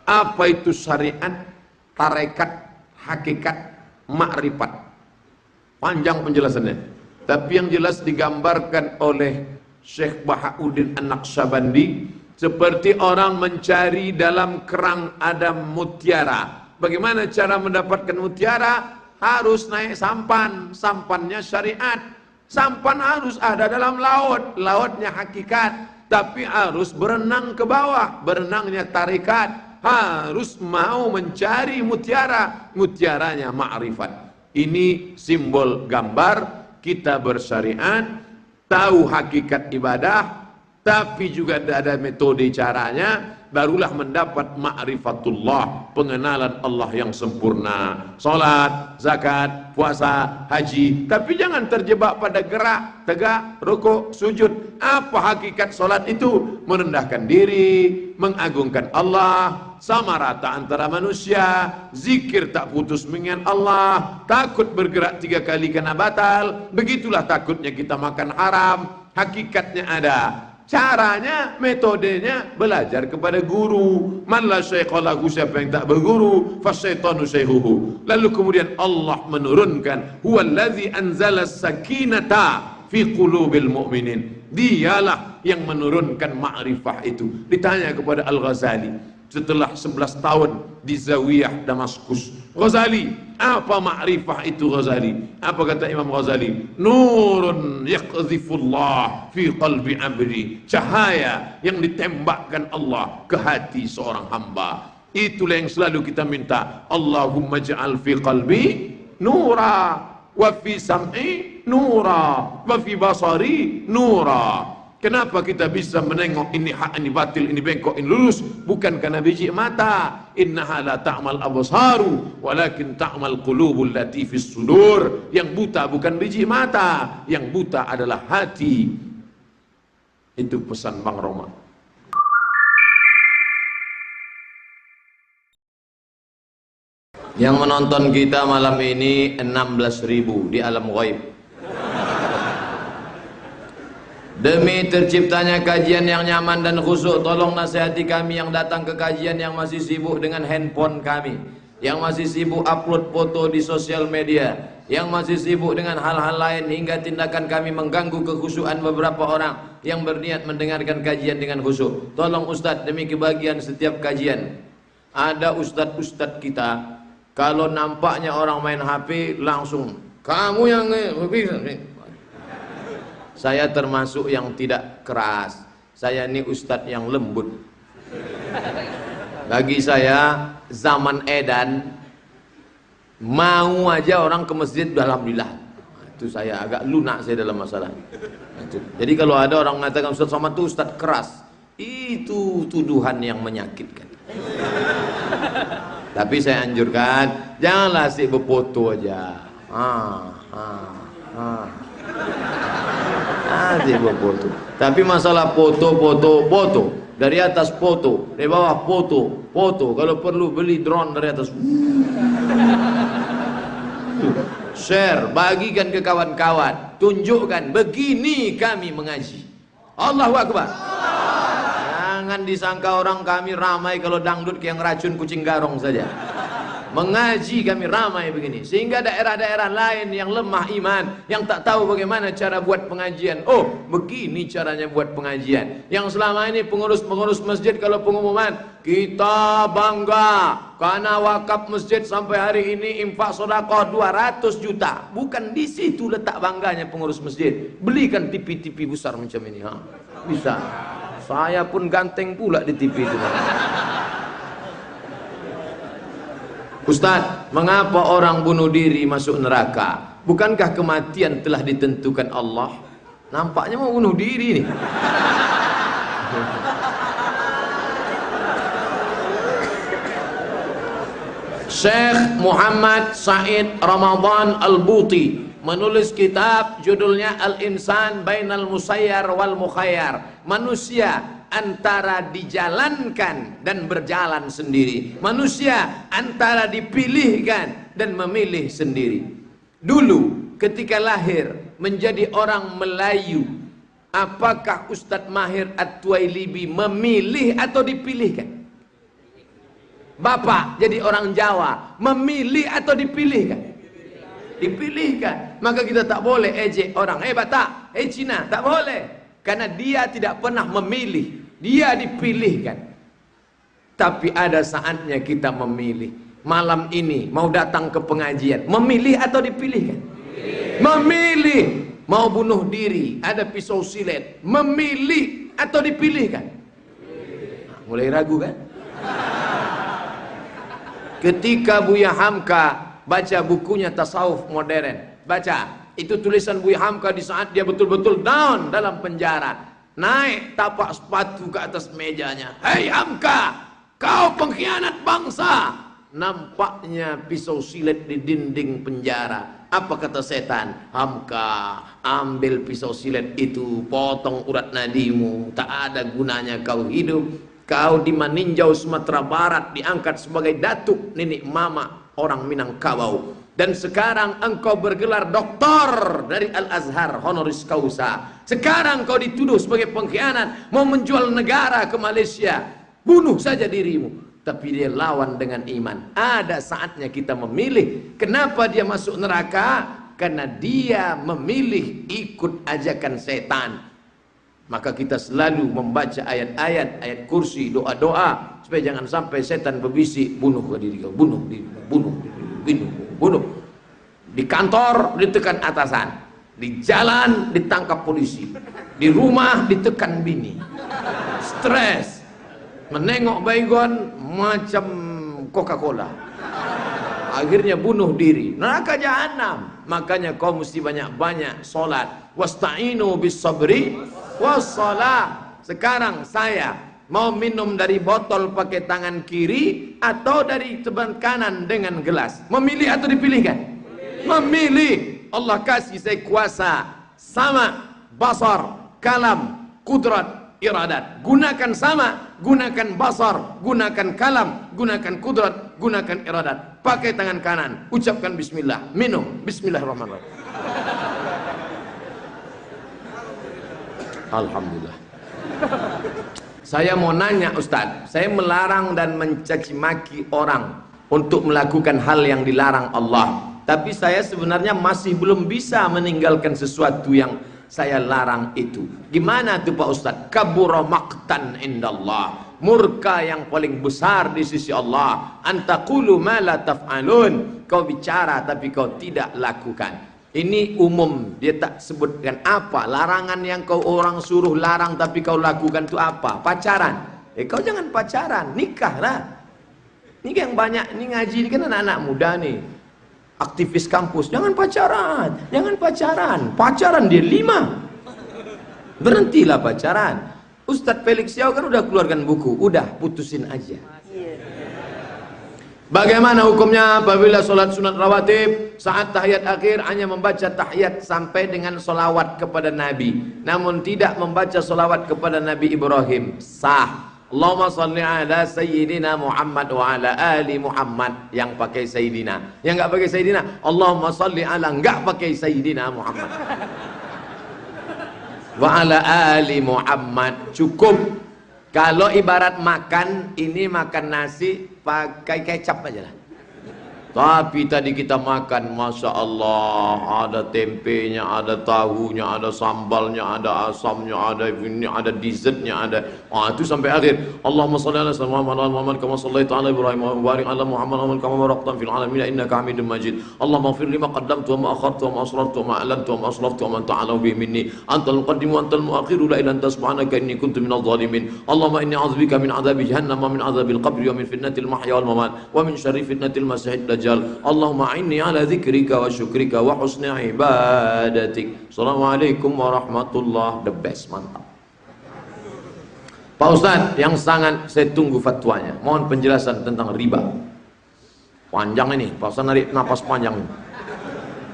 Apa itu syariat, tarekat, hakikat, makrifat? Panjang penjelasannya. Tapi yang jelas digambarkan oleh Syekh Bahauddin An-Naqsyabandi seperti orang mencari dalam kerang ada mutiara. Bagaimana cara mendapatkan mutiara? Harus naik sampan. Sampannya syariat. Sampan harus ada dalam laut. Lautnya hakikat. Tapi harus berenang ke bawah. Berenangnya tarekat. Harus mau mencari mutiara. Mutiaranya ma'rifat. Ini simbol gambar kita bersyariat, tahu hakikat ibadah, tapi juga ada metode caranya, barulah mendapat ma'rifatullah, pengenalan Allah yang sempurna. Salat, zakat, puasa, haji, tapi jangan terjebak pada gerak, tegak, rukuk, sujud. Apa hakikat salat itu? Merendahkan diri, mengagungkan Allah, sama rata antara manusia, zikir tak putus mengingat Allah, takut bergerak 3 kali kena batal. Begitulah takutnya kita makan haram. Hakikatnya ada, caranya, metodenya belajar kepada guru. Man la syaikha lahu, siapa yang tak berguru, fasyaitanu syaikhuhu. Lalu kemudian Allah menurunkan, huwallazi anzala sakinata fi qulubil mu'minin. Dialah yang menurunkan ma'rifah itu. Ditanya kepada Al-Ghazali setelah 11 tahun di Zawiyah Damaskus, Ghazali, apa ma'rifah itu Ghazali? Apa kata Imam Ghazali? Nurun yaqdhifullah fi qalbi abdi, cahaya yang ditembakkan Allah ke hati seorang hamba. Itulah yang selalu kita minta. Allahumma ja'al fi qalbi nura, wa fi sam'i nura, wa fi basari nura. Kenapa kita bisa menengok ini hak, ini batil, ini bengkok, ini lurus? Bukan karena biji mata. Innaha la ta'mal absaru walakin ta'mal qulubul lati fis sudur. Yang buta bukan biji mata, yang buta adalah hati. Itu pesan Bang Roma. Yang menonton kita malam ini 16.000 di alam ghaib. Demi terciptanya kajian yang nyaman dan khusyuk, tolong nasihati kami yang datang ke kajian yang masih sibuk dengan handphone kami, yang masih sibuk upload foto di sosial media, yang masih sibuk dengan hal-hal lain hingga tindakan kami mengganggu kekhusyukan beberapa orang yang berniat mendengarkan kajian dengan khusyuk. Tolong Ustadz, demi kebahagiaan setiap kajian. Ada ustadz-ustadz kita, kalau nampaknya orang main HP langsung, kamu yang saya termasuk yang tidak keras. Saya ini ustadz yang lembut. Bagi saya zaman edan, mau aja orang ke masjid, alhamdulillah. Itu saya agak lunak saya dalam masalah. Jadi kalau ada orang mengatakan Ustadz Somad itu ustadz keras, itu tuduhan yang menyakitkan. Tapi saya anjurkan, janganlah asik berfoto aja. Asik berfoto. Tapi masalah foto dari atas foto, dari bawah foto. Kalau perlu beli drone dari atas. Share, bagikan ke kawan-kawan, tunjukkan begini kami mengaji. Allahu Akbar. Jangan disangka orang kami ramai kalau dangdut yang racun kucing garong saja. Mengaji kami ramai begini, sehingga daerah-daerah lain yang lemah iman, yang tak tahu bagaimana cara buat pengajian, oh begini caranya buat pengajian. Yang selama ini pengurus-pengurus masjid kalau pengumuman, kita bangga karena wakaf masjid sampai hari ini infak sedekah 200 juta. Bukan di situ letak bangganya pengurus masjid. Belikan TV-TV besar macam ini, bisa. Saya pun ganteng pula di TV itu. Ustaz, mengapa orang bunuh diri masuk neraka? Bukankah kematian telah ditentukan Allah? Nampaknya mau bunuh diri nih. Syekh Muhammad Said Ramadan Al-Buti menulis kitab judulnya Al-Insan Bainal Musayyar wal Mukhayyar. Manusia antara dijalankan dan berjalan sendiri. Manusia antara dipilihkan dan memilih sendiri. Dulu ketika lahir menjadi orang Melayu, apakah Ustadz Mahir At-Tuwailibi memilih atau dipilihkan? Bapak jadi orang Jawa, memilih atau dipilihkan? Dipilihkan. Maka kita tak boleh ejek orang, Batak, Cina, tak boleh. Karena dia tidak pernah memilih, dia dipilihkan. Tapi ada saatnya kita memilih. Malam ini mau datang ke pengajian, memilih atau dipilihkan? Memilih. Mau bunuh diri, ada pisau silet, memilih atau dipilihkan? Nah, mulai ragu kan? Ketika Buya Hamka baca bukunya Tasawuf Modern, baca itu tulisan Buya Hamka di saat dia betul-betul down dalam penjara, naik tapak sepatu ke atas mejanya, "Hei Hamka, kau pengkhianat bangsa!" Nampaknya pisau silet di dinding penjara. Apa kata setan? "Hamka, ambil pisau silet itu, potong urat nadimu, tak ada gunanya kau hidup. Kau di Maninjau, Sumatera Barat, diangkat sebagai datuk nenek mama orang Minangkabau. Dan sekarang engkau bergelar doktor dari Al-Azhar honoris causa. Sekarang kau dituduh sebagai pengkhianat, mau menjual negara ke Malaysia. Bunuh saja dirimu." Tapi dia lawan dengan iman. Ada saatnya kita memilih. Kenapa dia masuk neraka? Karena dia memilih ikut ajakan setan. Maka kita selalu membaca ayat-ayat, ayat kursi, doa-doa, supaya jangan sampai setan berbisik, "Bunuh diri kau, bunuh diri, bunuh, bunuh." Di kantor ditekan atasan, di jalan ditangkap polisi, di rumah ditekan bini, stres, menengok baygon macam Coca-Cola, akhirnya bunuh diri, neraka jahanam. Makanya kau mesti banyak-banyak solat. Wasta'inu bis sabri wassalah. Sekarang saya mau minum dari botol pakai tangan kiri atau dari tangan kanan dengan gelas, memilih atau dipilihkan? Memilih. Allah kasih saya kuasa, sama, basar, kalam, kudrat, iradat. Gunakan sama, gunakan basar, gunakan kalam, gunakan kudrat, gunakan iradat. Pakai tangan kanan, ucapkan bismillah, minum, bismillahirrahmanirrahim. Alhamdulillah. Saya mau nanya Ustadz, saya melarang dan mencaci maki orang untuk melakukan hal yang dilarang Allah. Tapi saya sebenarnya masih belum bisa meninggalkan sesuatu yang saya larang itu. Gimana tuh Pak Ustadz? Kabura maqtan indallah, murka yang paling besar di sisi Allah. Antaqulu ma la taf'alun, kau bicara tapi kau tidak lakukan. Ini umum, dia tak sebutkan apa larangan yang kau orang suruh larang tapi kau lakukan itu apa? Pacaran. Kau jangan pacaran, nikahlah. Ini yang banyak, ini ngaji ini kan anak-anak muda nih, aktivis kampus. Jangan pacaran, jangan pacaran. Pacaran dia 5. Berhentilah pacaran. Ustadz Felix Yao kan udah keluarkan buku, udah putusin aja. Bagaimana hukumnya apabila sholat sunat rawatib saat tahiyat akhir hanya membaca tahiyat sampai dengan solawat kepada Nabi, namun tidak membaca solawat kepada Nabi Ibrahim? Sah. Allahumma salli ala Sayyidina Muhammad wa ala ali Muhammad. Yang pakai Sayyidina, yang nggak pakai Sayyidina, Allahumma salli ala, nggak pakai Sayyidina Muhammad wa ala ali Muhammad. Cukup. Kalau ibarat makan, ini makan nasi pakai kecap aja lah. Tapi tadi kita makan, Masya Allah, ada tempenya, ada tahunya, ada sambalnya, ada asamnya, ada ini, ada dessertnya, ada. Itu sampai akhir. Allahumma salli ala Muhammad kama sallaita ala Ibrahim wa barik ala Muhammad kama barakta fil alamin innaka Hamidum Majid. Allahumma ighfir lima qaddamtu wa ma akhartu wa ma asrartu wa ma a'lantu wa ma asraftu wa ma anta a'lamu bihi minni. Antal muqaddim wa antal mu'akhir, la ilaha illa anta subhanaka inni kuntu minadh dhalimin. Allahumma inni a'udzubika min adzabi jahannam wa min adzabil qabri wa min fitnatil mahya wal mamat wa min syarri fitnatil masiihid dajjal. Allahumma inni ala dzikrika wa syukrika wa husni ibadatik. Assalamualaikum warahmatullahi. The best, mantap. Pak Ustadz, yang sangat saya tunggu fatwanya, mohon penjelasan tentang riba. Panjang ini, Pak Ustadz narik napas panjang.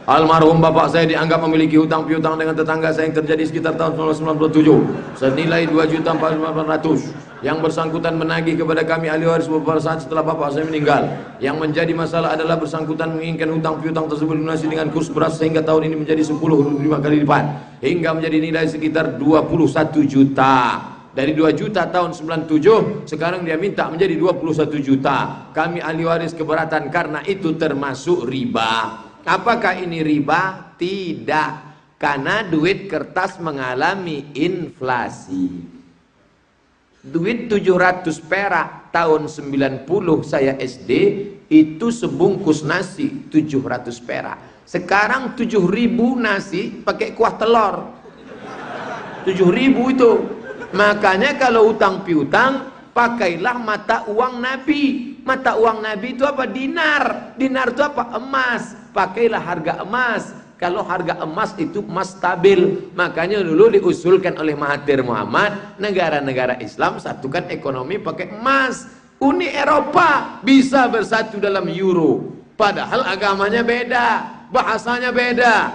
Almarhum bapak saya dianggap memiliki hutang piutang dengan tetangga saya yang terjadi sekitar tahun 1997 senilai 2.400.000. Yang bersangkutan menagih kepada kami ahli waris beberapa saat setelah bapak saya meninggal. Yang menjadi masalah adalah bersangkutan menginginkan hutang piutang tersebut lunasi dengan kurs beras sehingga tahun ini menjadi 10 kali lipat hingga menjadi nilai sekitar 21 juta. Dari 2 juta tahun 97, sekarang dia minta menjadi 21 juta. Kami ahli waris keberatan karena itu termasuk riba. Apakah ini riba? Tidak. Karena duit kertas mengalami inflasi. Duit 700 perak tahun 90 saya SD, itu sebungkus nasi 700 perak. Sekarang 7.000 nasi pakai kuah telur. 7.000 itu. Makanya kalau utang piutang, pakailah mata uang Nabi. Mata uang Nabi itu apa? Dinar. Dinar itu apa? Emas. Pakailah harga emas. Kalau harga emas itu emas stabil. Makanya dulu diusulkan oleh Mahathir Muhammad, negara-negara Islam satukan ekonomi pakai emas. Uni Eropa bisa bersatu dalam euro. Padahal agamanya beda, bahasanya beda.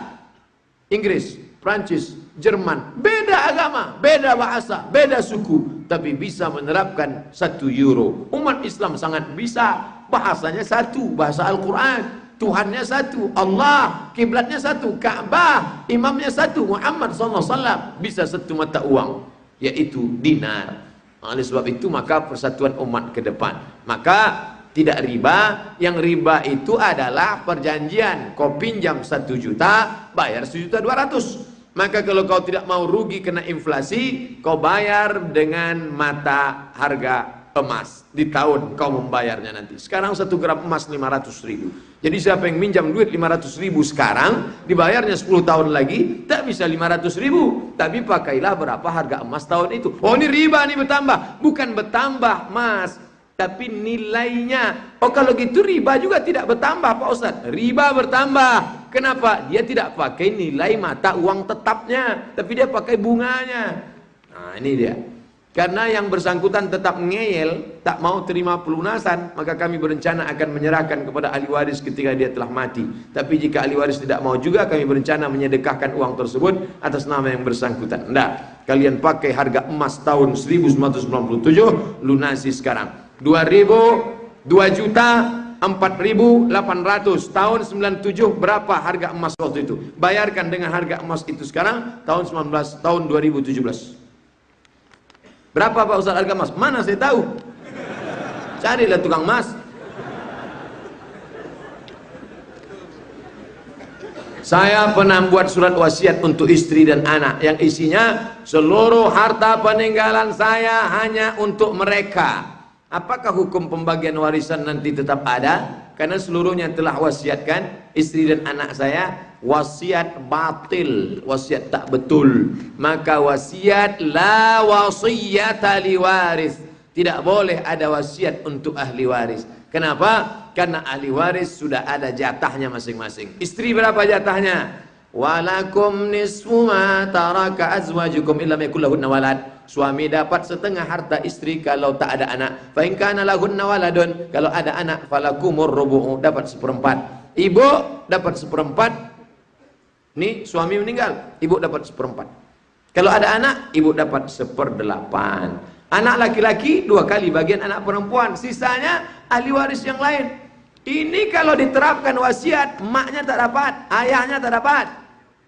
Inggris, Prancis, Jerman, beda agama, beda bahasa, beda suku, tapi bisa menerapkan 1 euro. Umat Islam sangat bisa, bahasanya satu, bahasa Al-Quran, Tuhannya satu, Allah, kiblatnya satu, Ka'bah, imamnya satu, Muhammad SAW, bisa satu mata uang, yaitu dinar. Oleh sebab itu maka persatuan umat ke depan. Maka tidak riba. Yang riba itu adalah perjanjian. Kau pinjam 1 juta, bayar 1.200.000. Maka kalau kau tidak mau rugi kena inflasi, kau bayar dengan mata harga emas. Di tahun kau membayarnya nanti. Sekarang 1 gram emas 500.000. Jadi siapa yang minjam duit 500.000 sekarang, dibayarnya 10 tahun lagi, tak bisa 500.000. Tapi pakailah berapa harga emas tahun itu. Oh, ini riba nih bertambah. Bukan bertambah mas, tapi nilainya. Oh, kalau gitu riba juga tidak bertambah Pak Ustadz. Riba bertambah. Kenapa? Dia tidak pakai nilai mata uang tetapnya, tapi dia pakai bunganya. Nah, ini dia. Karena yang bersangkutan tetap ngeyel, tak mau terima pelunasan, maka kami berencana akan menyerahkan kepada ahli waris ketika dia telah mati. Tapi jika ahli waris tidak mau juga, kami berencana menyedekahkan uang tersebut atas nama yang bersangkutan. Enggak, kalian pakai harga emas tahun 1997, lunasi sekarang. 2 juta 4.800 tahun 97, berapa harga emas waktu itu? Bayarkan dengan harga emas itu sekarang tahun 2017. Berapa Pak Ustaz harga emas? Mana saya tahu? Carilah tukang emas. Saya pernah buat surat wasiat untuk istri dan anak yang isinya seluruh harta peninggalan saya hanya untuk mereka. Apakah hukum pembagian warisan nanti tetap ada? Karena seluruhnya telah wasiatkan istri dan anak saya. Wasiat batil, wasiat tak betul. Maka wasiat la wasiyata li waris. Tidak boleh ada wasiat untuk ahli waris. Kenapa? Karena ahli waris sudah ada jatahnya masing-masing. Istri berapa jatahnya? Walakum nisfu ma taraka azwajukum illam yakul lahunna walad. Suami dapat setengah harta istri kalau tak ada anak. Fa in kana lahunna waladun, kalau ada anak falakumur rubu'u, dapat 1/4. Ibu dapat 1/4. Nih suami meninggal, ibu dapat 1/4. Kalau ada anak, ibu dapat 1/8. Anak laki-laki 2 kali bagian anak perempuan, sisanya ahli waris yang lain. Ini kalau diterapkan wasiat, emaknya tak dapat, ayahnya tak dapat,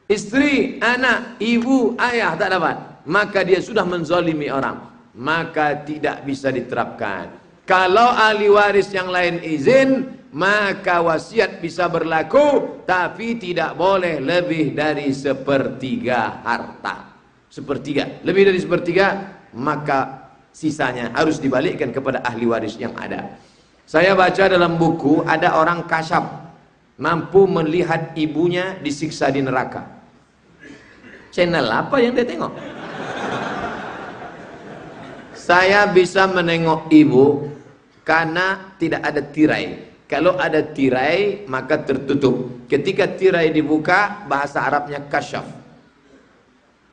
istri, anak, ibu, ayah tak dapat, maka dia sudah menzalimi orang, maka tidak bisa diterapkan. Kalau ahli waris yang lain izin, maka wasiat bisa berlaku, tapi tidak boleh lebih dari 1/3 harta. 1/3, lebih dari 1/3, maka sisanya harus dibalikkan kepada ahli waris yang ada. Saya baca dalam buku, ada orang kasyaf mampu melihat ibunya disiksa di neraka. Channel apa yang dia tengok? Saya bisa menengok ibu karena tidak ada tirai. Kalau ada tirai maka tertutup. Ketika tirai dibuka, bahasa Arabnya kasyaf.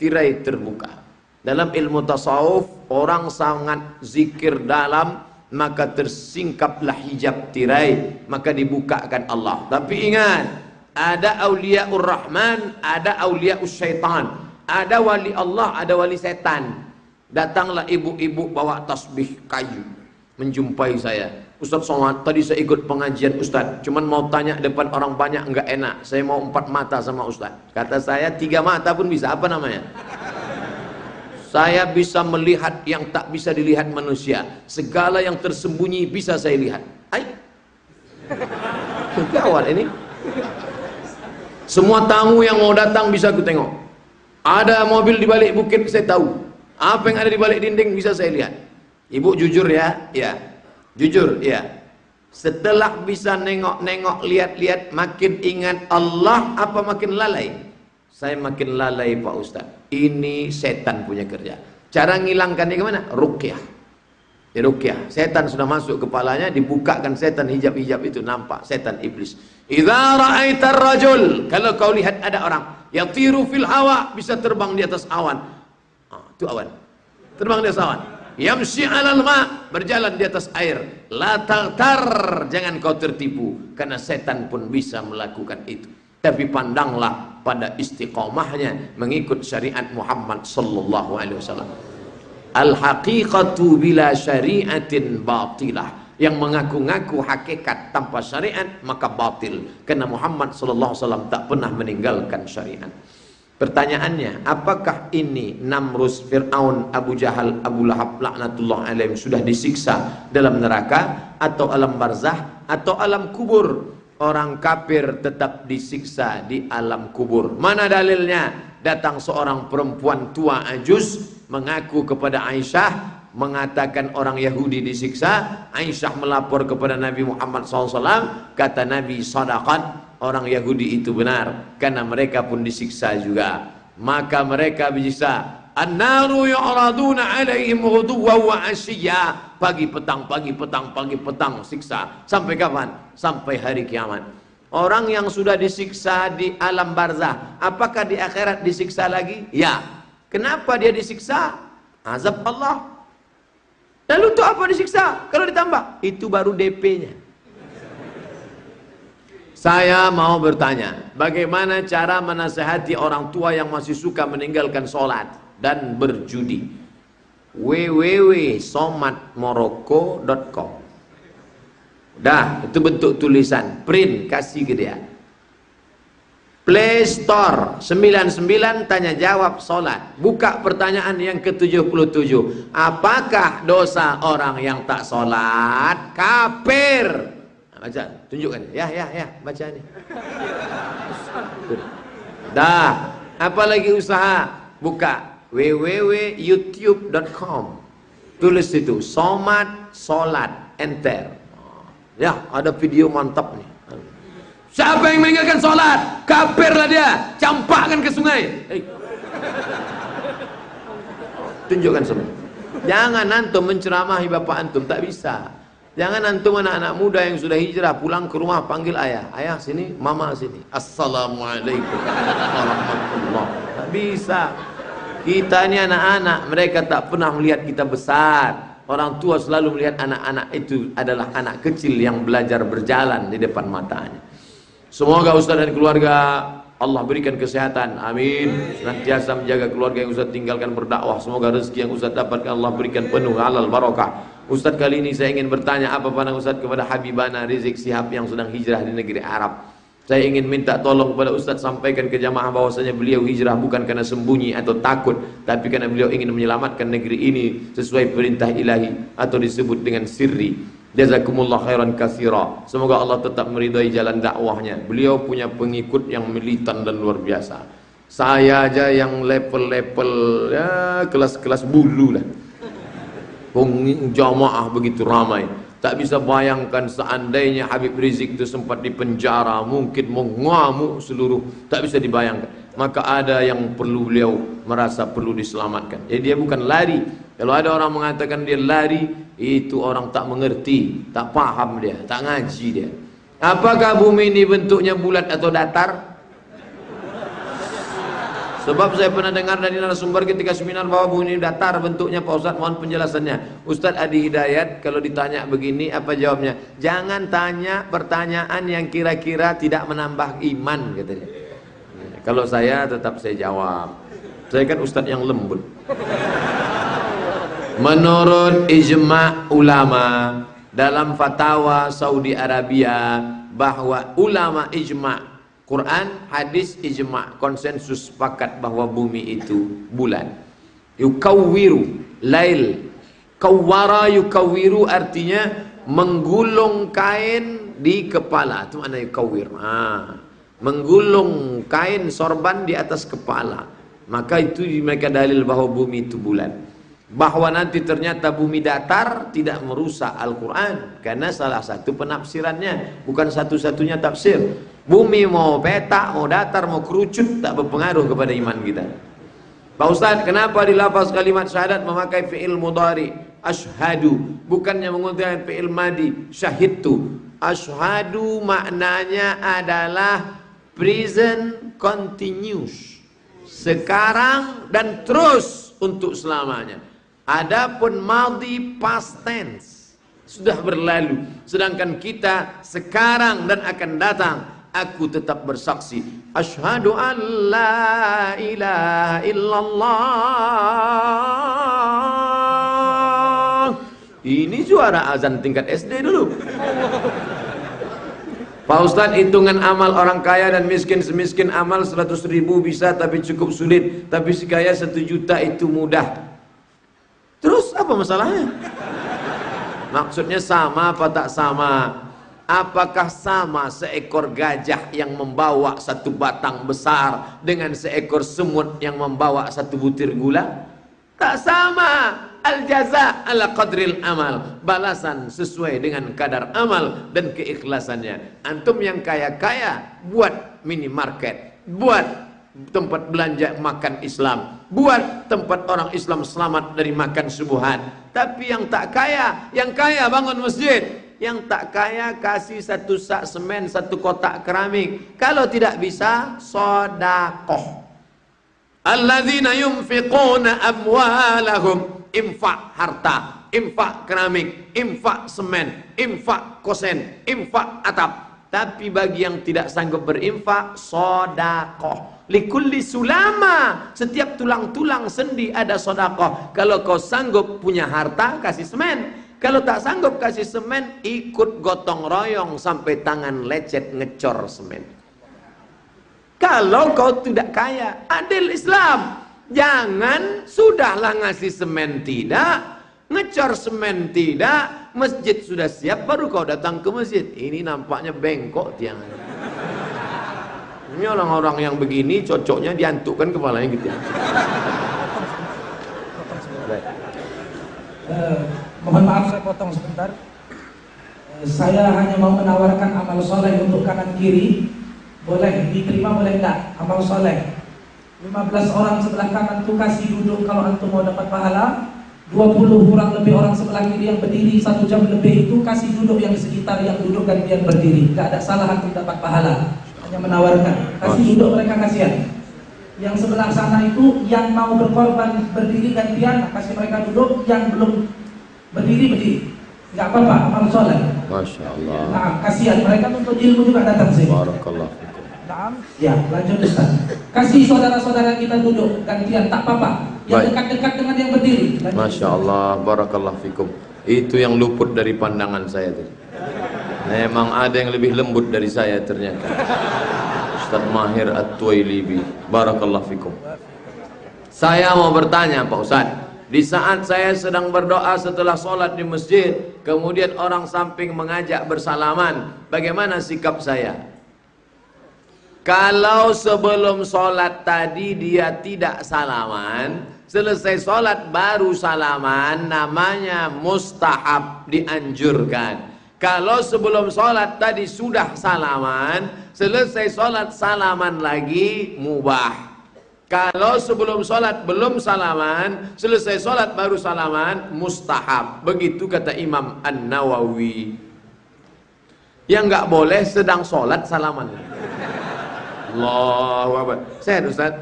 Tirai terbuka. Dalam ilmu tasawuf, orang sangat zikir dalam, maka tersingkaplah hijab tirai, maka dibukakan Allah. Tapi ingat, ada auliaur rahman, ada auliaus syaitan. Ada wali Allah, ada wali setan. Datanglah ibu-ibu bawa tasbih kayu menjumpai saya. Ustaz Somad, tadi saya ikut pengajian Ustaz, cuman mau tanya depan orang banyak enggak enak, saya mau 4 mata sama Ustaz. Kata saya 3 mata pun bisa, apa namanya? Saya bisa melihat yang tak bisa dilihat manusia. Segala yang tersembunyi bisa saya lihat. Gawat ini. Semua tamu yang mau datang bisa aku tengok. Ada mobil di balik bukit saya tahu. Apa yang ada di balik dinding bisa saya lihat. Ibu jujur ya? Ya. Jujur ya. Setelah bisa nengok-nengok, lihat-lihat, makin ingat Allah apa makin lalai? Saya makin lalai Pak Ustaz. Ini setan punya kerja. Cara ngilangkannya gimana? Ruqyah. Ya ruqyah. Setan sudah masuk kepalanya, dibukakan setan hijab-hijab itu, nampak setan iblis. Idza ra'aitar rajul, kalau kau lihat ada orang yatiru fil hawa, bisa terbang di atas awan. Itu awan. Terbang di atas awan. Yamshi 'alal ma, berjalan di atas air. La taghtar, jangan kau tertipu, karena setan pun bisa melakukan itu. Tapi pandanglah pada istiqomahnya mengikut syariat Muhammad sallallahu alaihi wasallam. Al-haqiqatu bila syari'atin batilah. Yang mengaku-ngaku hakikat tanpa syariat maka batil. Karena Muhammad sallallahu alaihi wasallam tak pernah meninggalkan syariat. Pertanyaannya, apakah ini Namrus, Fir'aun, Abu Jahal, Abu Lahab laknatullah alaihim sudah disiksa dalam neraka atau alam barzah atau alam kubur? Orang kafir tetap disiksa di alam kubur. Mana dalilnya? Datang seorang perempuan tua ajuz mengaku kepada Aisyah, mengatakan orang Yahudi disiksa. Aisyah melapor kepada Nabi Muhammad SAW. Kata Nabi, sadaqat, orang Yahudi itu benar, karena mereka pun disiksa juga. Maka mereka disiksa. An-naru yu'raduna 'alaihim ghuduwwan wa 'ashiyya. Pagi petang siksa. Sampai kapan? Sampai hari kiamat. Orang yang sudah disiksa di alam barzah, apakah di akhirat disiksa lagi? Ya. Kenapa dia disiksa? Azab Allah. Lalu itu apa disiksa? Kalau ditambah, itu baru DP-nya. Saya mau bertanya, bagaimana cara menasihati orang tua yang masih suka meninggalkan sholat dan berjudi? www.somatmorocco.com. Dah, itu bentuk tulisan, print, kasih ke dia. Play Store 99 tanya jawab sholat. Buka pertanyaan yang ke-77. Apakah dosa orang yang tak sholat kafir? Nah, baca, tunjukkan. Ya, baca nih. Dah, apalagi usaha? Buka www.youtube.com. Tulis itu somat sholat, enter. Ya, ada video mantap nih. Siapa yang meninggalkan sholat, kafirlah dia, campakkan ke sungai. Tunjukkan semua. Jangan antum menceramahi bapak antum, tak bisa. Jangan antum anak-anak muda yang sudah hijrah pulang ke rumah panggil ayah. Ayah sini, mama sini. Assalamualaikum warahmatullahi. Tak bisa. Kita ini anak-anak, mereka tak pernah melihat kita besar. Orang tua selalu melihat anak-anak itu adalah anak kecil yang belajar berjalan di depan matanya. Semoga Ustaz dan keluarga Allah berikan kesehatan, amin. Senantiasa menjaga keluarga yang Ustaz tinggalkan berdakwah. Semoga rezeki yang Ustaz dapatkan Allah berikan penuh, halal, barakah. Ustaz, kali ini saya ingin bertanya, apa pandang Ustaz kepada Habibana Rizik Sihab yang sedang hijrah di negeri Arab? Saya ingin minta tolong kepada Ustaz, sampaikan ke jamaah bahwasanya beliau hijrah bukan karena sembunyi atau takut, tapi karena beliau ingin menyelamatkan negeri ini sesuai perintah ilahi atau disebut dengan sirri. Jazakumullah khairan katsira. Semoga Allah tetap meridai jalan dakwahnya. Beliau punya pengikut yang militan dan luar biasa. Saya aja yang level-level ya kelas-kelas bulu lah. Jamaah begitu ramai. Tak bisa bayangkan seandainya Habib Rizik itu sempat dipenjara, mungkin mengamuk seluruh, tak bisa dibayangkan. Maka ada yang perlu beliau merasa perlu diselamatkan. Jadi dia bukan lari. Kalau ada orang mengatakan dia lari, itu orang tak mengerti, tak paham dia, tak ngaji dia. Apakah bumi ini bentuknya bulat atau datar? Sebab saya pernah dengar dari narasumber ketika seminar bahwa bumi ini datar bentuknya. Pak Ustadz, mohon penjelasannya. Ustadz Adi Hidayat kalau ditanya begini apa jawabnya? Jangan tanya pertanyaan yang kira-kira tidak menambah iman, katanya. Kalau saya tetap saya jawab. Saya kan Ustadz yang lembut. Menurut ijma' ulama dalam fatwa Saudi Arabia bahwa ulama ijma' Quran, hadis, ijma' konsensus sepakat bahwa bumi itu bulan. Yukawwiru lail. Kawwara yukawwiru artinya menggulung kain di kepala. Itu makna yukawwir. Menggulung kain sorban di atas kepala. Maka itu mereka dalil bahwa bumi itu bulan. Bahwa nanti ternyata bumi datar tidak merusak Al-Quran, karena salah satu penafsirannya, bukan satu-satunya tafsir. Bumi mau petak, mau datar, mau kerucut, tak berpengaruh kepada iman kita. Pak Ustaz, kenapa di lafaz kalimat syahadat memakai fi'il mudhari asyhadu, bukannya menggunakan fi'il madi syahidtu? Asyhadu maknanya adalah present continuous, sekarang dan terus untuk selamanya. Adapun madhi past tense, sudah berlalu. Sedangkan kita sekarang dan akan datang. Aku tetap bersaksi, asyhadu an la ilaha illallah. Ini suara azan tingkat SD dulu. Pak Ustadz, hitungan amal orang kaya dan miskin semiskin amal 100.000 bisa, tapi cukup sulit. Tapi si kaya 1 juta itu mudah. Terus apa masalahnya? Maksudnya sama apa tak sama? Apakah sama seekor gajah yang membawa 1 batang besar dengan seekor semut yang membawa 1 butir gula? Tak sama. Al-jaza ala qadril amal, balasan sesuai dengan kadar amal dan keikhlasannya. Antum yang kaya-kaya buat minimarket, buat tempat belanja makan Islam, buat tempat orang Islam selamat dari makan subuhan. Tapi yang tak kaya, yang kaya bangun masjid, yang tak kaya kasih 1 sak semen, 1 kotak keramik. Kalau tidak bisa, sedekah. Alladzina yunfiquna amwalahum, infak harta, infak keramik, infak semen, infak kosen, infak atap. Tapi bagi yang tidak sanggup berinfak, sedekah. Likulli sulama, setiap tulang-tulang sendi ada sedekah. Kalau kau sanggup punya harta, kasih semen. Kalau tak sanggup kasih semen, ikut gotong royong sampai tangan lecet ngecor semen. Kalau kau tidak kaya, adil Islam. Jangan sudahlah ngasih semen tidak, ngecor semen tidak, masjid sudah siap baru kau datang ke masjid. Ini nampaknya bengkok tiangnya. Ini orang-orang yang begini cocoknya diantukkan kepalanya gitu ya. Mohon maaf saya potong sebentar. Saya hanya mau menawarkan amal soleh untuk kanan kiri. Boleh diterima boleh enggak? Amal soleh 15 orang sebelah kanan tuh kasih duduk kalau antum mau dapat pahala. 20 kurang lebih orang sebelah kiri yang berdiri 1 jam lebih itu kasih duduk yang di sekitar yang duduk gantian berdiri. Enggak ada salah antum dapat pahala. Hanya menawarkan, kasih duduk mereka kasihan. Yang sebelah sana itu yang mau berkorban berdiri gantian, kasih mereka duduk. Yang belum berdiri, nggak apa-apa, amal soleh. Masya Allah. Nah, kasihan mereka untuk ilmu juga datang sini. Barakallah. Nah, ya lanjut Ustaz. Kasih saudara-saudara kita duduk gantian, tak apa-apa. Yang dekat-dekat dengan yang berdiri. Masya Allah, barakallah fikum. Itu yang luput dari pandangan saya tadi. Memang ada yang lebih lembut dari saya ternyata. Ustaz Mahir At-Tuwailibi, barakallah fikum. Saya mau bertanya Pak Ustaz, di saat saya sedang berdoa setelah sholat di masjid, kemudian orang samping mengajak bersalaman, bagaimana sikap saya? Kalau sebelum sholat tadi dia tidak salaman, selesai sholat baru salaman, namanya mustahab, dianjurkan. Kalau sebelum sholat tadi sudah salaman, selesai sholat salaman lagi, mubah. Kalau sebelum sholat belum salaman, selesai sholat baru salaman, mustahab. Begitu kata Imam An-Nawawi. Yang nggak boleh sedang sholat salaman. Allahu Akbar. Sehat Ustaz.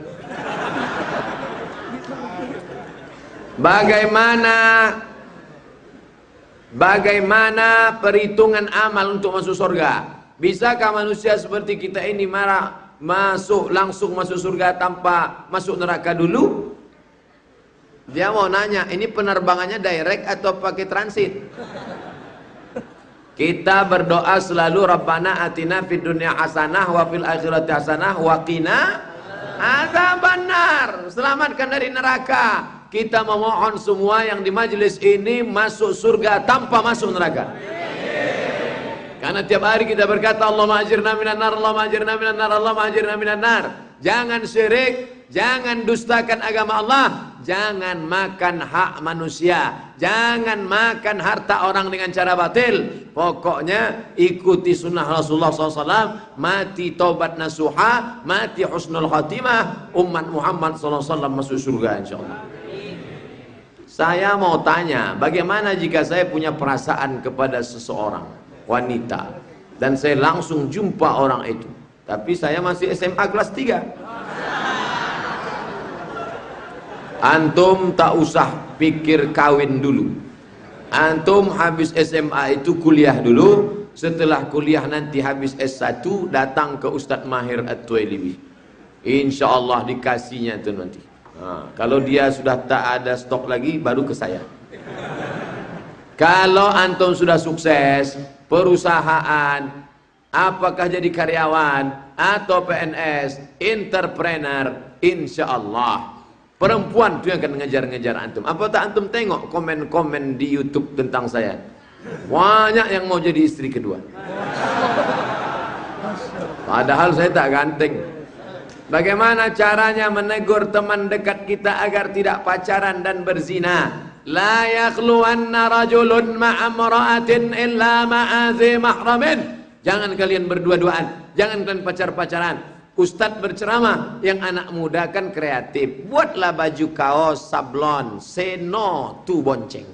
Bagaimana perhitungan amal untuk masuk surga? Bisakah manusia seperti kita ini langsung masuk surga tanpa masuk neraka dulu? Dia mau nanya, ini penerbangannya direct atau pakai transit? Kita berdoa selalu Rabbana atina fid dunya hasanah wa fil akhirati hasanah wa qina adzabannar. Selamatkan dari neraka. kita memohon semua yang di majelis ini masuk surga tanpa masuk neraka. Karena tiap hari kita berkata Allahumma ajirna minan nar, Allahumma ajirna minan nar, Allahumma ajirna minan nar. Jangan syirik, jangan dustakan agama Allah, jangan makan hak manusia, jangan makan harta orang dengan cara batil. Pokoknya ikuti sunnah Rasulullah SAW, mati taubat nasuha, mati husnul khatimah, umat Muhammad SAW masuk surga insyaallah. Saya mau tanya, bagaimana jika saya punya perasaan kepada seseorang wanita dan saya langsung jumpa orang itu, tapi saya masih SMA kelas 3. Antum tak usah pikir kawin dulu. Antum habis SMA itu kuliah dulu. Setelah kuliah nanti habis S1 datang ke Ustadz Mahir At-Tuwailibi. Insya Allah dikasihnya itu nanti. Kalau dia sudah tak ada stok lagi baru ke saya. Kalau antum sudah sukses perusahaan, apakah jadi karyawan atau PNS, entrepreneur, insya Allah perempuan itu yang akan ngejar-ngejar antum. Apa tak antum tengok komen-komen di YouTube tentang saya? Banyak yang mau jadi istri kedua. Padahal saya tak ganteng. Bagaimana caranya menegur teman dekat kita agar tidak pacaran dan berzina? La yakhluwanna rajulun ma'amra'atin illa ma'azi mahramin. Jangan kalian berdua-duaan, jangan kalian pacar-pacaran. Ustadz berceramah, yang anak muda kan kreatif, buatlah baju kaos sablon, say no to bonceng.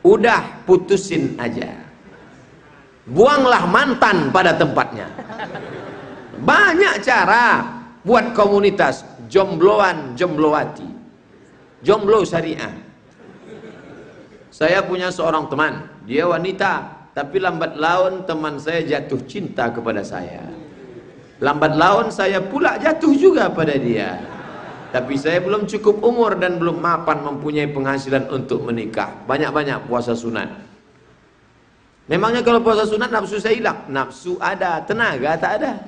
Udah putusin aja, buanglah mantan pada tempatnya. Banyak cara buat komunitas jombloan jomblowati, jomblo syariah. Saya punya seorang teman, dia wanita, tapi lambat laun teman saya jatuh cinta kepada saya. Lambat laun saya pula jatuh juga pada dia. Tapi saya belum cukup umur dan belum mapan mempunyai penghasilan untuk menikah. Banyak-banyak puasa sunat. Memangnya kalau puasa sunat nafsu saya hilang? Nafsu ada, tenaga tak ada.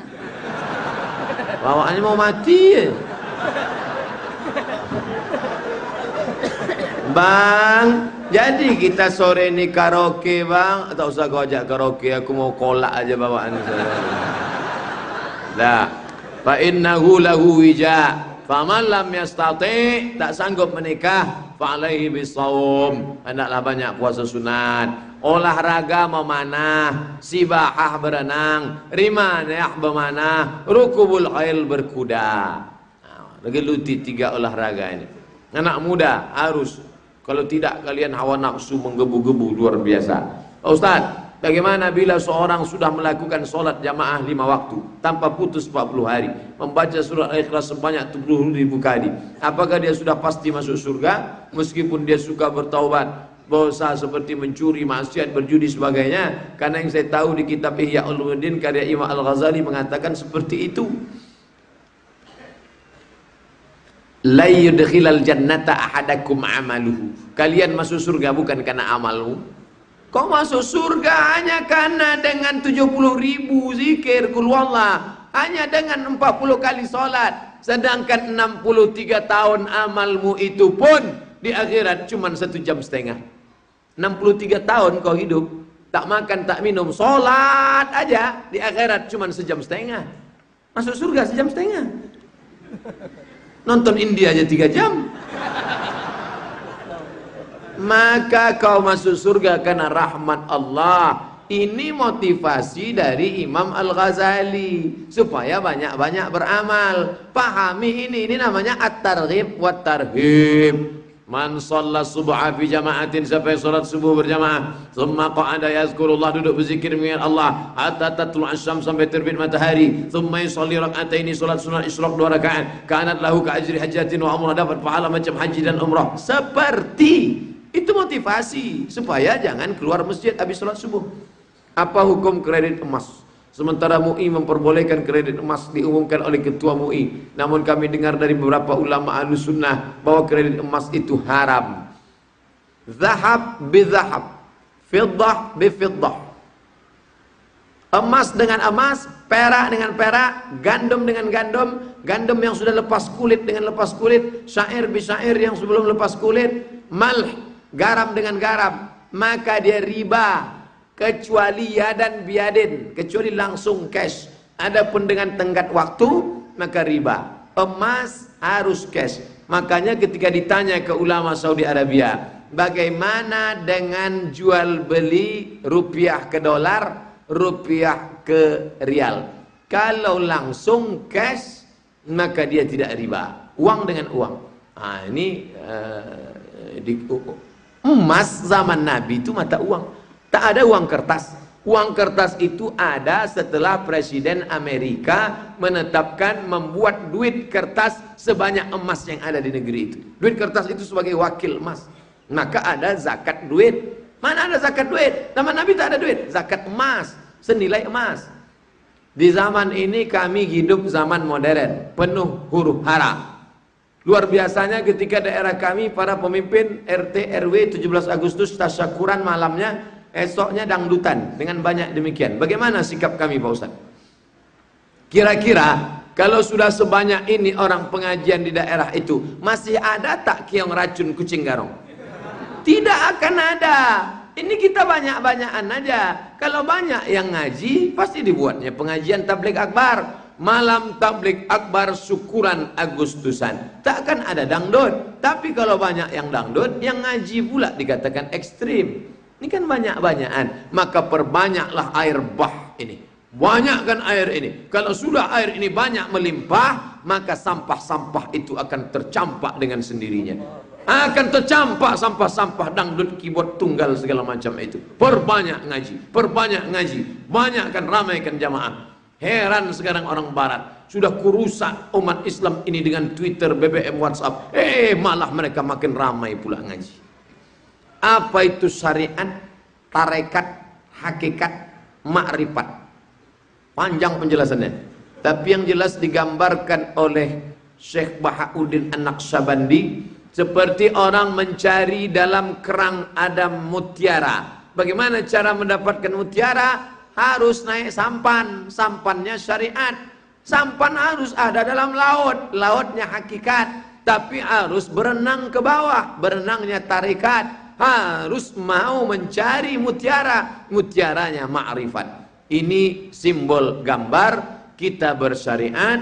Bawaannya mau mati ya. Bang, jadi kita sore ini karaoke bang. Tak usah kau ajak karaoke, aku mau kolak aja bawaan saya. La, fa innahu lahu wija, faman lam yastati, tak sanggup menikah, fa alaihi bisawm, hendaklah banyak puasa sunat. Olahraga memanah, sibahah berenang, rimanah bermanah, rukubul khail berkuda. Geluti 3 olahraga ini. Anak muda harus, kalau tidak kalian hawa nafsu menggebu-gebu luar biasa. Ustaz, bagaimana bila seorang sudah melakukan sholat jamaah 5 waktu tanpa putus 40 hari, membaca surat Al-Ikhlas sebanyak 70.000 kali, apakah dia sudah pasti masuk surga meskipun dia suka bertaubat dosa seperti mencuri, maksiat, berjudi sebagainya? Karena yang saya tahu di kitab Ihya Ulumuddin karya Imam Al-Ghazali mengatakan seperti itu. La yudkhilal jannata ahadakum amaluhu, kalian masuk surga bukan karena amalmu. Kau masuk surga hanya karena dengan 70.000 zikir kul wallah, hanya dengan 40 kali sholat. Sedangkan 63 tahun amalmu itu pun di akhirat cuma 1,5 jam. 63 tahun kau hidup, tak makan tak minum, sholat aja, di akhirat cuma 1,5 jam. Masuk surga 1,5 jam. Nonton India aja 3 jam. Maka kau masuk surga karena rahmat Allah. Ini motivasi dari Imam Al-Ghazali supaya banyak-banyak beramal. Pahami ini namanya at-targhib wa tarhib. Man shalla subha fi jama'atin, siapa yang salat subuh berjamaah, thumma qa'ada yazkurullah, duduk berzikir mengingat Allah, hatta tatlu' asy-syams, sampai terbit matahari, thumma yusalli rak'ataini, salat sunat isyraq 2 rakaat, kanat lahu ka ajri hajjatin wa umrah, dapat pahala macam haji dan umrah. Seperti itu motivasi supaya jangan keluar masjid habis salat subuh. Apa hukum kredit emas? Sementara MUI memperbolehkan kredit emas diumumkan oleh ketua MUI, namun kami dengar dari beberapa ulama Ahlus Sunnah bahwa kredit emas itu haram. Zahab bi zahab, fiddah bi fiddah. Emas dengan emas, perak dengan perak, gandum dengan gandum, gandum yang sudah lepas kulit dengan lepas kulit, syair bisyair yang sebelum lepas kulit, malh, garam dengan garam, maka dia riba, kecuali yadan biadin, kecuali langsung cash. Adapun dengan tenggat waktu, maka riba. Emas harus cash. Makanya ketika ditanya ke ulama Saudi Arabia, bagaimana dengan jual beli rupiah ke dolar, rupiah ke rial? Kalau langsung cash, maka dia tidak riba. Uang dengan uang. Nah, ini emas zaman Nabi itu mata uang. Tak ada uang kertas. Uang kertas itu ada setelah Presiden Amerika menetapkan membuat duit kertas sebanyak emas yang ada di negeri itu. Duit kertas itu sebagai wakil emas. Maka ada zakat duit. Mana ada zakat duit? Zaman Nabi tak ada duit. Zakat emas, senilai emas. Di zaman ini kami hidup zaman modern, penuh huru hara. Luar biasanya ketika daerah kami para pemimpin RT RW 17 Agustus tasyakuran malamnya, esoknya dangdutan dengan banyak demikian. Bagaimana sikap kami Pak Ustaz? Kira-kira kalau sudah sebanyak ini orang pengajian di daerah itu, masih ada tak keong racun kucing garong? Tidak akan ada. Ini kita banyak-banyakan aja. Kalau banyak yang ngaji, pasti dibuatnya pengajian tabligh akbar. Malam tabligh akbar syukuran Agustusan. Tak akan ada dangdut. Tapi kalau banyak yang dangdut, yang ngaji pula dikatakan ekstrim. Ini kan banyak-banyakan. Maka perbanyaklah air bah ini. Banyakkan air ini. Kalau sudah air ini banyak melimpah, maka sampah-sampah itu akan tercampak dengan sendirinya. Akan tercampak sampah-sampah dangdut, keyboard tunggal segala macam itu. Perbanyak ngaji, perbanyak ngaji, banyakkan ramaikan jamaah. Heran sekarang orang barat, sudah kurusak umat Islam ini dengan Twitter, BBM, WhatsApp. Malah mereka makin ramai pula ngaji. Apa itu syariat, tarekat, hakikat, makrifat? Panjang penjelasannya. Tapi yang jelas digambarkan oleh Syekh Bahauddin An-Naqsyabandi seperti orang mencari dalam kerang ada mutiara. Bagaimana cara mendapatkan mutiara? Harus naik sampan. Sampannya syariat. Sampan harus ada dalam laut. Lautnya hakikat. Tapi harus berenang ke bawah. Berenangnya tarekat. Harus mau mencari mutiara. Mutiaranya ma'rifat. Ini simbol gambar kita bersyariat,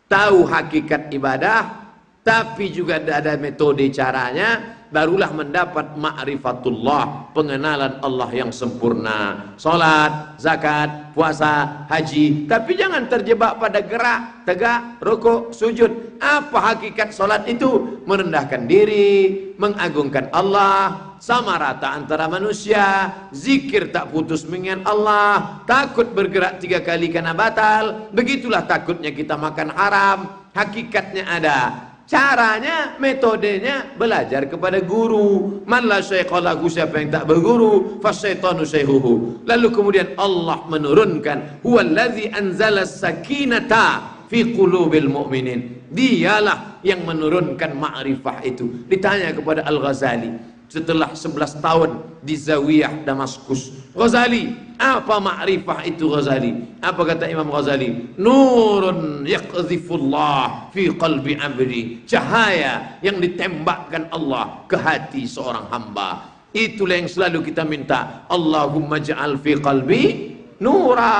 tahu hakikat ibadah, tapi juga ada metode caranya, barulah mendapat ma'rifatullah, pengenalan Allah yang sempurna. Salat, zakat, puasa, haji, tapi jangan terjebak pada gerak, tegak, rukuk, sujud. Apa hakikat salat itu? Merendahkan diri, mengagungkan Allah, sama rata antara manusia, zikir tak putus mengingat Allah, takut bergerak 3 kali karena batal. Begitulah takutnya kita makan haram. Hakikatnya ada. Caranya, metodenya belajar kepada guru. Man la syaikha lahu, siapa yang tak berguru, fasyaitanu syaikhuhu. Lalu kemudian Allah menurunkan, huwallazi anzala sakinata fi qulubil mu'minin. Dialah yang menurunkan ma'rifah itu. Ditanya kepada Al-Ghazali setelah 11 tahun di Zawiyah Damaskus, Ghazali, apa ma'rifah itu Ghazali? Apa kata Imam Ghazali? Nurun yaqdhifullah fi qalbi abdi. Cahaya yang ditembakkan Allah ke hati seorang hamba. Itulah yang selalu kita minta. Allahumma ja'al fi qalbi nura,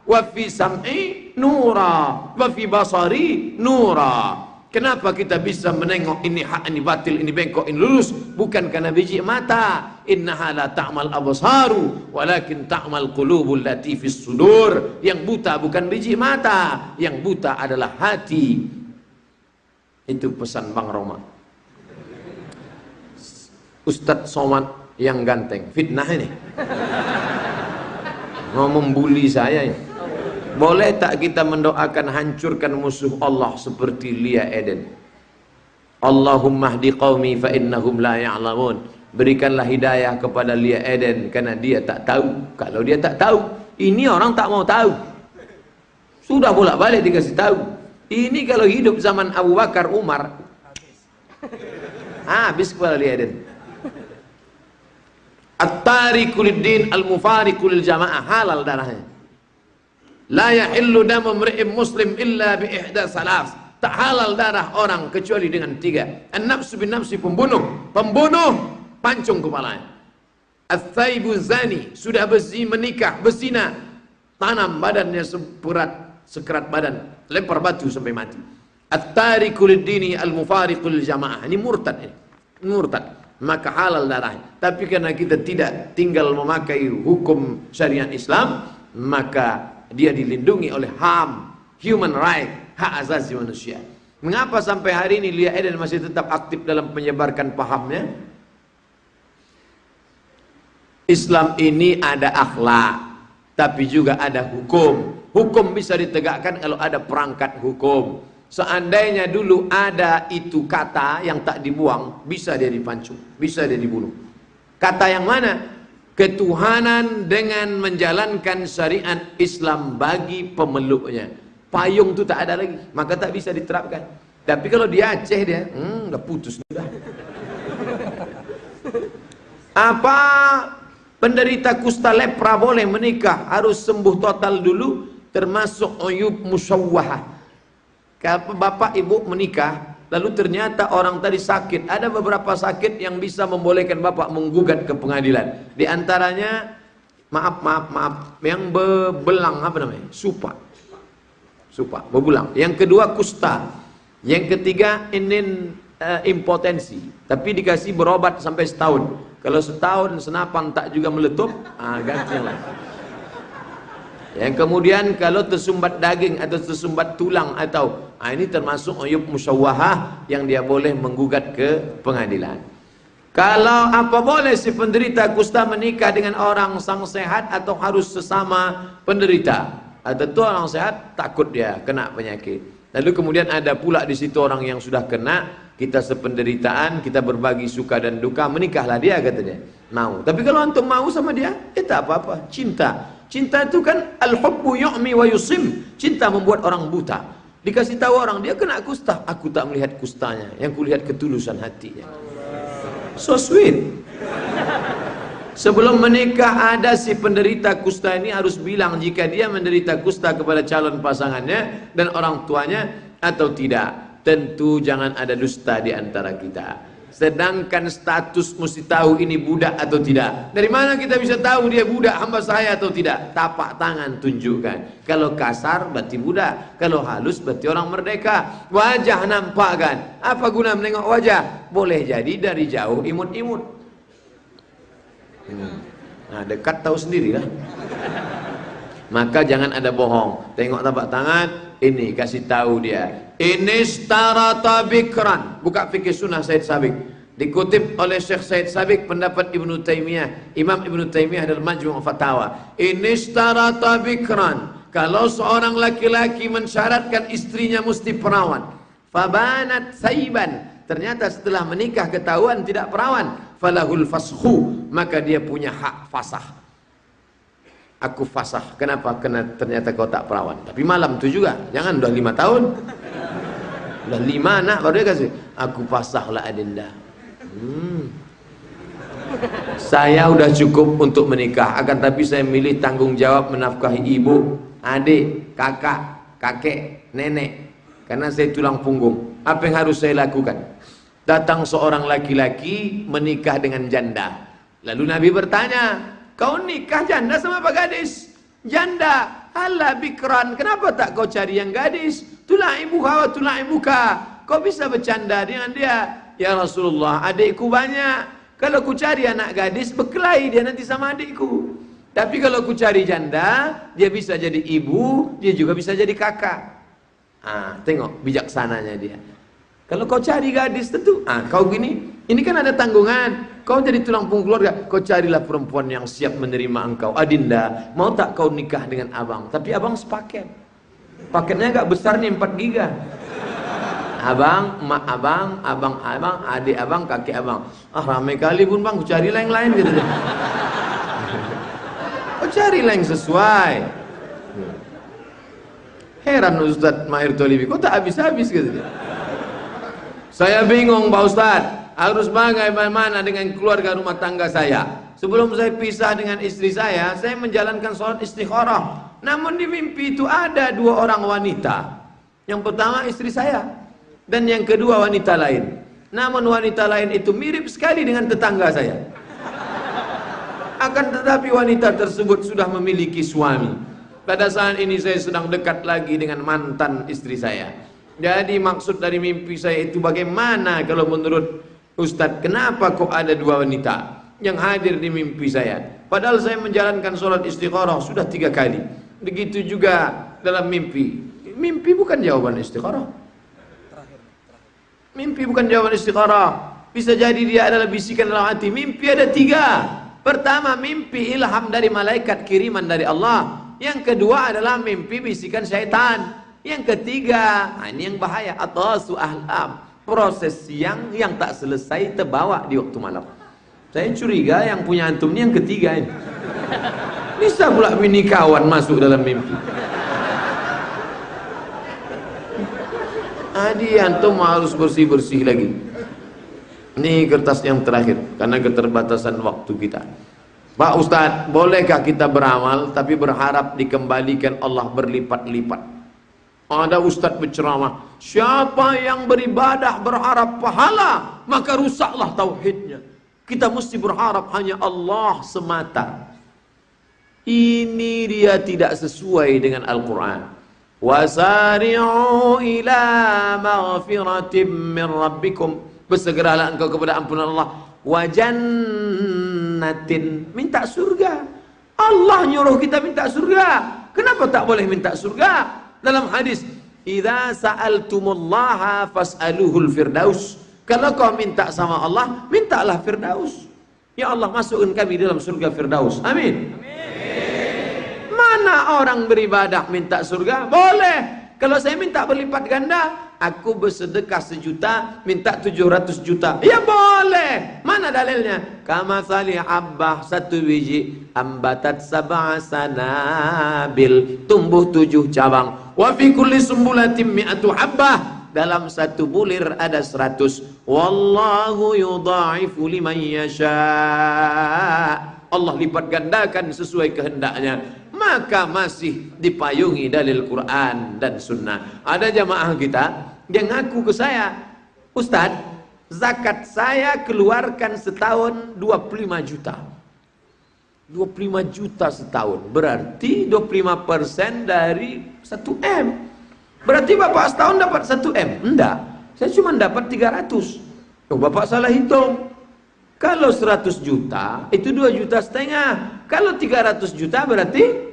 wa fi sam'i nura, wa fi basari nura. Kenapa kita bisa menengok ini hak, ini batil, ini bengkok, ini lurus? Bukan karena biji mata. Innaha la ta'mal absaru walakin ta'mal qulubul lati fis sudur. Yang buta bukan biji mata, yang buta adalah hati. Itu pesan Bang Roma. Ustadz Somad yang ganteng, fitnah ini. Mau membuli saya ini. Boleh tak kita mendoakan hancurkan musuh Allah seperti Lia Eden? Allahumma hdi qaumi fa innahum la ya'lamun. Berikanlah hidayah kepada Lia Eden karena dia tak tahu. Kalau dia tak tahu, ini orang tak mau tahu. Sudah bolak-balik dikasih tahu. Ini kalau hidup zaman Abu Bakar, Umar, habis kepala Lia Eden. At-tariqu lid-din al-mufariqu lil jamaah, halal darahnya. La yahillu damu mri'in muslim illa bi ihda salas. Tak halal darah orang kecuali dengan 3. An-nafsu bin nafsi, pembunuh, pancung kepalanya. Ats-tsaibu zani, sudah menikah, berzina, tanam badannya sekerat badan, lempar batu sampai mati. At-tariku lid-dini al-mufariqu lil jamaah, ini murtad ini. Murtad, maka halal darahnya. Tapi karena kita tidak tinggal memakai hukum syariat Islam, maka dia dilindungi oleh HAM, human right, hak asasi manusia. Mengapa sampai hari ini Lia Eden masih tetap aktif dalam menyebarkan pahamnya? Islam ini ada akhlak, tapi juga ada hukum. Hukum bisa ditegakkan kalau ada perangkat hukum. Seandainya dulu ada itu kata yang tak dibuang, bisa dia dipancung, bisa dia dibunuh. Kata yang mana? Ketuhanan dengan menjalankan syariat Islam bagi pemeluknya. Payung itu tak ada lagi, maka tak bisa diterapkan. Tapi kalau di Aceh dia, udah putus sudah. Apa penderita kusta lepra boleh menikah? Harus sembuh total dulu, termasuk uyub musyawwahah. Kalau bapak ibu menikah, lalu ternyata orang tadi sakit, ada beberapa sakit yang bisa membolehkan bapak menggugat ke pengadilan. Di antaranya, maaf, yang bebelang apa namanya? Supa, bebulang. Yang kedua kusta. Yang ketiga impotensi. Tapi dikasih berobat sampai setahun. Kalau setahun senapan tak juga meletup, ganti yang lain. Yang kemudian kalau tersumbat daging atau tersumbat tulang atau ini termasuk uyub musyawwahah yang dia boleh menggugat ke pengadilan. Kalau apa boleh si penderita kusta menikah dengan orang sang sehat atau harus sesama penderita? Tentu orang sehat takut dia kena penyakit. Lalu kemudian ada pula di situ orang yang sudah kena, kita sependeritaan, kita berbagi suka dan duka, menikahlah dia kata dia. Mau. Tapi kalau antum mau sama dia, tak apa-apa. Cinta itu kan al-hubbu yu'mi wa yusim. Cinta membuat orang buta. Dikasih tahu orang dia kena kusta, aku tak melihat kustanya, yang kulihat ketulusan hatinya. So sweet. Sebelum menikah ada si penderita kusta ini harus bilang jika dia menderita kusta kepada calon pasangannya dan orang tuanya atau tidak. Tentu jangan ada dusta di antara kita. Sedangkan status mesti tahu ini budak atau tidak. Dari mana kita bisa tahu dia budak hamba saya atau tidak? Tapak tangan tunjukkan. Kalau kasar berarti budak, kalau halus berarti orang merdeka. Wajah nampak kan? Apa guna menengok wajah? Boleh jadi dari jauh imut-imut. Nah, dekat tahu sendirilah. Maka jangan ada bohong. Tengok tapak tangan, ini kasih tahu dia. Ini starata bikran. Buka fikih sunnah Said Sabiq. Dikutip oleh Syekh Said Sabiq pendapat Ibnu Taimiyah. Imam Ibnu Taimiyah dalam Majmu' Fatawa. Ini starata bikran. Kalau seorang laki-laki mensyaratkan istrinya mesti perawan, fabanat saiban, ternyata setelah menikah ketahuan tidak perawan, falahul fashu, maka dia punya hak fasah. Aku fasah. Kenapa? Karena ternyata kau tak perawan. Tapi malam itu juga. Jangan udah 5 tahun. Udah 5 anak baru dia kasih. Aku fasahlah adinda. Saya udah cukup untuk menikah. Akan tapi saya milih tanggung jawab menafkahi ibu, adik, kakek, nenek. Karena saya tulang punggung. Apa yang harus saya lakukan? Datang seorang laki-laki menikah dengan janda. Lalu Nabi bertanya, kau nikah janda sama apa gadis? Janda. Alah bikran, kenapa tak kau cari yang gadis? Tula'ibuha wa tula'ibuka. Kau bisa bercanda dengan dia. Ya Rasulullah, adikku banyak. Kalau ku cari anak gadis, berkelahi dia nanti sama adikku. Tapi kalau ku cari janda, dia bisa jadi ibu, dia juga bisa jadi kakak. Tengok bijaksananya dia. Kalau kau cari gadis tentu, kau gini, ini kan ada tanggungan. Kau jadi tulang punggung keluarga, kau carilah perempuan yang siap menerima engkau. Adinda, mau tak kau nikah dengan abang? Tapi abang sepaket. Paketnya agak besar nih, 4 giga. Abang, mak abang, abang, adik abang, kakek abang. Ramai kali pun bang, kau carilah yang lain gitu. Kau carilah yang sesuai. Heran Ustaz Mahir Tolibi, kau tak habis-habis gitu. Saya bingung Pak Ustaz, harus bagaimana dengan keluarga rumah tangga saya. Sebelum saya pisah dengan istri saya menjalankan sholat istikharah. Namun di mimpi itu ada dua orang wanita. Yang pertama istri saya, dan yang kedua wanita lain. Namun wanita lain itu mirip sekali dengan tetangga saya. Akan tetapi wanita tersebut sudah memiliki suami. Pada saat ini saya sedang dekat lagi dengan mantan istri saya. Jadi maksud dari mimpi saya itu bagaimana kalau menurut Ustadz, kenapa kok ada dua wanita yang hadir di mimpi saya? Padahal saya menjalankan sholat istikharah sudah 3 kali. Begitu juga dalam mimpi. Mimpi bukan jawaban istikharah. Mimpi bukan jawaban istikharah. Bisa jadi dia adalah bisikan dalam hati. Mimpi ada 3. Pertama, mimpi ilham dari malaikat, kiriman dari Allah. Yang kedua adalah mimpi bisikan syaitan. Yang ketiga, ini yang bahaya, atasu ahlam, proses siang yang tak selesai terbawa di waktu malam. Saya curiga yang punya antum ini yang ketiga ini. Bisa pula bini kawan masuk dalam mimpi. Adi antum harus bersih-bersih lagi. Ini kertas yang terakhir karena keterbatasan waktu kita. Pak Ustadz, bolehkah kita beramal tapi berharap dikembalikan Allah berlipat-lipat? Ada Ustadz berceramah, siapa yang beribadah berharap pahala, maka rusaklah tauhidnya. Kita mesti berharap hanya Allah semata. Ini dia tidak sesuai dengan Al-Quran. Wasari'u ila maghfiratim min rabbikum, bersegeralah engkau kepada ampunan Allah. Wa jannatin, minta surga. Allah nyuruh kita minta surga. Kenapa tak boleh minta surga? Dalam hadis, idza sa'altumullaha fas'aluhul firdaus. Kalau kau minta sama Allah, mintalah firdaus. Ya Allah, masukkan kami dalam surga firdaus. Amin. Mana orang beribadah minta surga? Boleh. Kalau saya minta berlipat ganda, aku bersedekah 1 juta, minta 700 juta. Ya boleh. Mana dalilnya? Kama sali habbah, 1 biji, ambatat 7 sanabil, tumbuh 7 cabang. Wa fi kulli sumbulatin mi'atu habbah, dalam 1 bulir ada 100. Wallahu yudha'ifu liman yasha. Allah lipat gandakan sesuai kehendaknya. Maka masih dipayungi dalil Quran dan Sunnah. Ada jamaah kita yang ngaku ke saya, Ustadz, zakat saya keluarkan setahun 25 juta. 25 juta setahun, berarti 25% dari 1 M. Berarti Bapak setahun dapat 1 M? Enggak, saya cuma dapat 300. Oh, Bapak salah hitung. Kalau 100 juta itu 2,5 juta. Kalau 300 juta berarti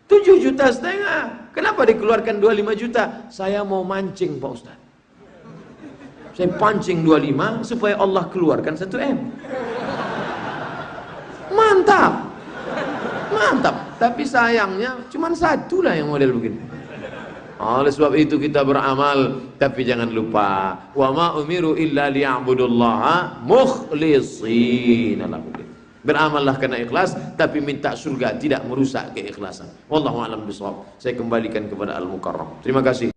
7,5 juta. Kenapa dikeluarkan 25 juta? Saya mau mancing Pak Ustaz. Saya pancing 25 supaya Allah keluarkan 1 M. Mantap. Mantap. Tapi sayangnya cuma 1 lah yang model begini. Oleh sebab itu kita beramal, tapi jangan lupa, wa ma umiru illa liya'budullaha mukhlishina lahu. Beramallah karena ikhlas, tapi minta surga, tidak merusak keikhlasan. Wallahu a'lam bishawab. Saya kembalikan kepada Al-Mukarram. Terima kasih.